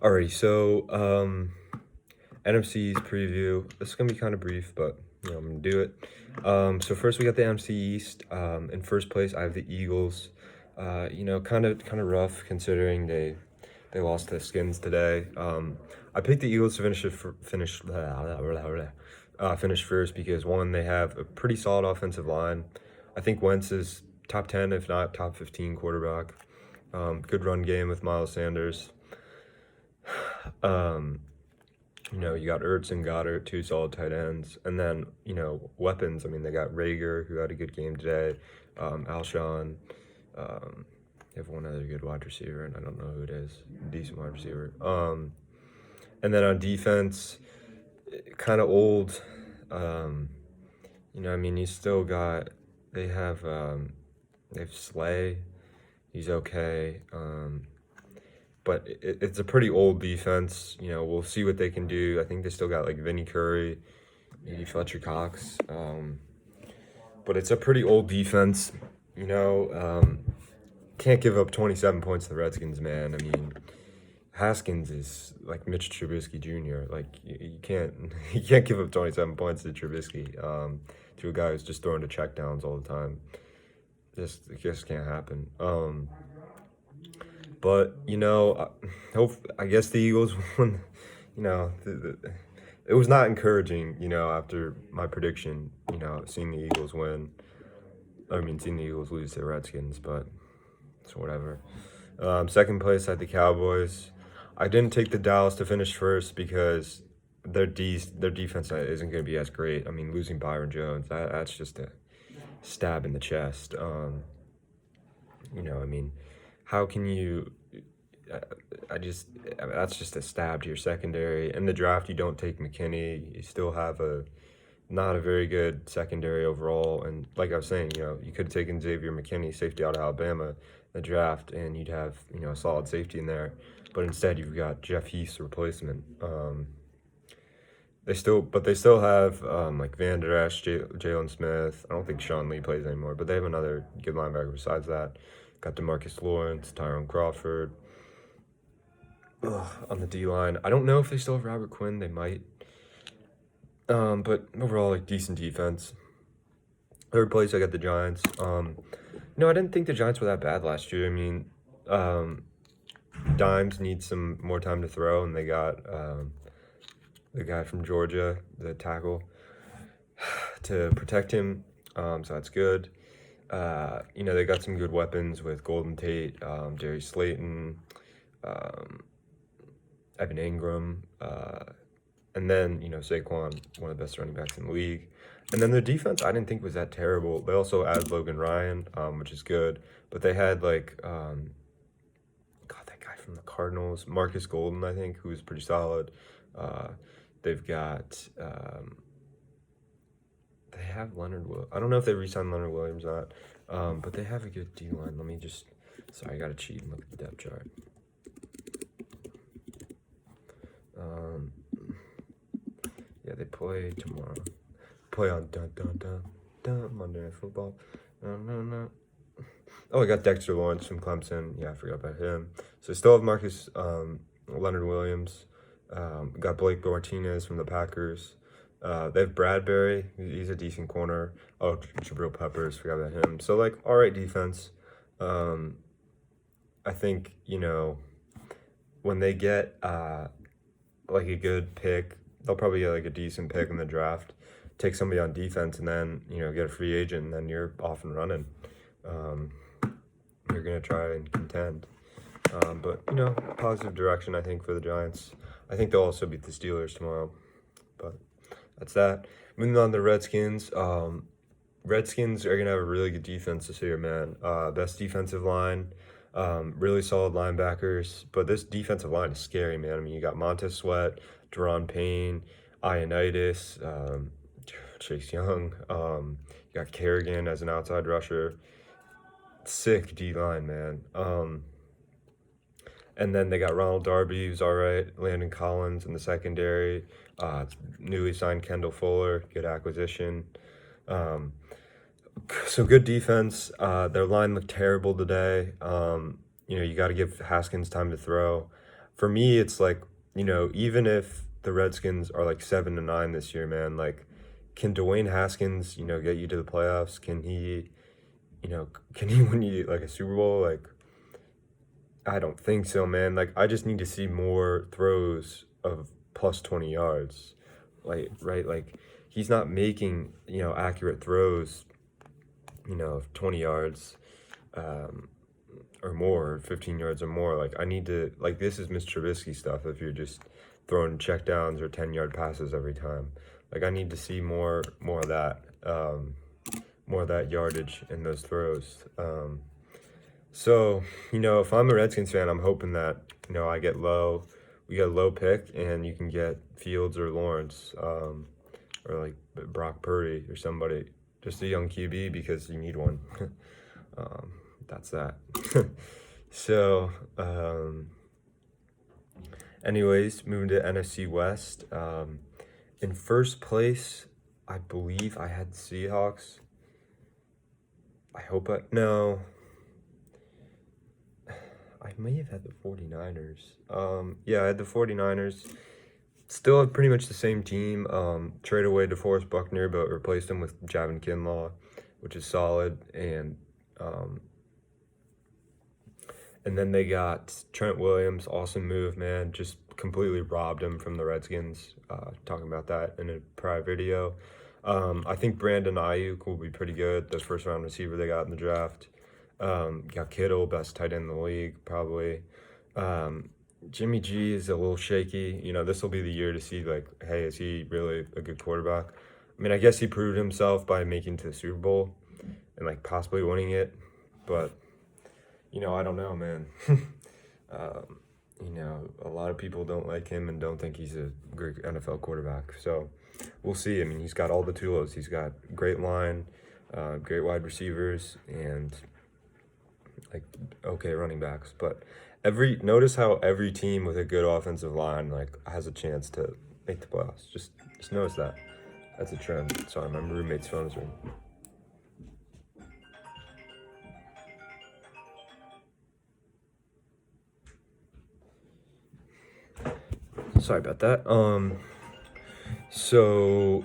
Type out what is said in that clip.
Alrighty, so NFC's preview. This is gonna be kind of brief, but I'm gonna do it. So first we got the NFC East. In first place, I have the Eagles. Kind of rough considering they lost to the Skins today. I picked the Eagles to finish first because one, they have a pretty solid offensive line. I think Wentz is top 10, if not top 15 quarterback. Good run game with Miles Sanders. Um, you got Ertz and Goddard, two solid tight ends. And then, weapons. I mean, they got Rager, who had a good game today, Alshon. They have one other good wide receiver, and I don't know who it is. Decent wide receiver. And then on defense, kind of old. You still got, they have, they have Slay. He's okay. But it's a pretty old defense. We'll see what they can do. I think they still got like Vinny Curry, maybe Fletcher Cox. But it's a pretty old defense. Can't give up 27 points to the Redskins, man. I mean, Haskins is like Mitch Trubisky Jr. Like you can't you can't give up 27 points to Trubisky, to a guy who's just throwing to checkdowns all the time. It just can't happen. But I guess the Eagles won. It was not encouraging. After my prediction. Seeing the Eagles win. I mean, seeing the Eagles lose to the Redskins, but it's whatever. Second place, I had the Cowboys. I didn't take the Dallas to finish first because their defense isn't going to be as great. I mean, losing Byron Jones, that's just a stab in the chest. How can you? That's just a stab to your secondary. In the draft, you don't take McKinney. You still have not a very good secondary overall. And like I was saying, you could have taken Xavier McKinney, safety out of Alabama, in the draft, and you'd have a solid safety in there. But instead, you've got Jeff Heath's replacement. They still have like Van Der Esch, Jalen Smith. I don't think Sean Lee plays anymore, but they have another good linebacker besides that. Got DeMarcus Lawrence, Tyrone Crawford. On the D line, I don't know if they still have Robert Quinn. They might. But overall, like decent defense. Third place, I got the Giants. I didn't think the Giants were that bad last year. I mean, Dimes needs some more time to throw, and they got the guy from Georgia, the tackle, to protect him. So that's good. They got some good weapons with Golden Tate, Jerry Slayton, Evan Ingram, and then, Saquon, one of the best running backs in the league. And then their defense, I didn't think was that terrible. They also added Logan Ryan, which is good. But they had, that guy from the Cardinals, Marcus Golden, I think, who's pretty solid. They've got, they have Leonard Williams. I don't know if they re-signed Leonard Williams or not, but they have a good D-line. Let me sorry, I got to cheat and look at the depth chart. Yeah, they play tomorrow. Play on Monday Night Football. No. Oh, I got Dexter Lawrence from Clemson. Yeah, I forgot about him. So still have Leonard Williams. Got Blake Martinez from the Packers. They have Bradbury. He's a decent corner. Oh, Jabril Peppers. Forgot about him. So, all right defense. I think, when they get, a good pick, they'll probably get, a decent pick in the draft. Take somebody on defense and then, get a free agent, and then you're off and running. You're going to try and contend. But, positive direction, I think, for the Giants. I think they'll also beat the Steelers tomorrow. But that's that. Moving on to the Redskins. Redskins are going to have a really good defense this year, man. Best defensive line. Really solid linebackers. But this defensive line is scary, man. I mean, you got Montez Sweat, Deron Payne, Ioannidis, Chase Young. You got Kerrigan as an outside rusher. Sick D-line, man. And then they got Ronald Darby, who's all right. Landon Collins in the secondary. Newly signed Kendall Fuller, good acquisition. So good defense. Their line looked terrible today. You got to give Haskins time to throw. for me, it's like, even if the Redskins are like 7-9 this year, man, like, can Dwayne Haskins, get you to the playoffs? Can he win you like a Super Bowl? Like, I don't think so, man. Like, I just need to see more throws of plus 20 yards. Like, right? Like, he's not making, accurate throws, of 20 yards or more, 15 yards or more. Like, I need to, like, this is Mr. Trubisky stuff if you're just throwing checkdowns or 10-yard passes every time. Like, I need to see more of that, more of that yardage in those throws. So, if I'm a Redskins fan, I'm hoping that, we get a low pick and you can get Fields or Lawrence, or like Brock Purdy or somebody, just a young QB because you need one. That's that. So, anyways, moving to NFC West. In first place, I believe I had Seahawks. No. I may have had the 49ers. Yeah, I had the 49ers. Still have pretty much the same team. Trade away DeForest Buckner, but replaced him with Javon Kinlaw, which is solid. And then they got Trent Williams, awesome move, man. Just completely robbed him from the Redskins. Talking about that in a prior video. I think Brandon Ayuk will be pretty good. The first round receiver they got in the draft. Got Kittle, best tight end in the league, probably. Jimmy G is a little shaky. This will be the year to see, like, hey, is he really a good quarterback? I mean, I guess he proved himself by making it to the Super Bowl and, like, possibly winning it. But, I don't know, man. A lot of people don't like him and don't think he's a great NFL quarterback. So we'll see. I mean, he's got all the tools. He's got great line, great wide receivers, and like okay running backs. But notice how every team with a good offensive line like has a chance to make the playoffs. Just notice that. That's a trend. Sorry, my roommate's phone is ringing. Sorry about that. So,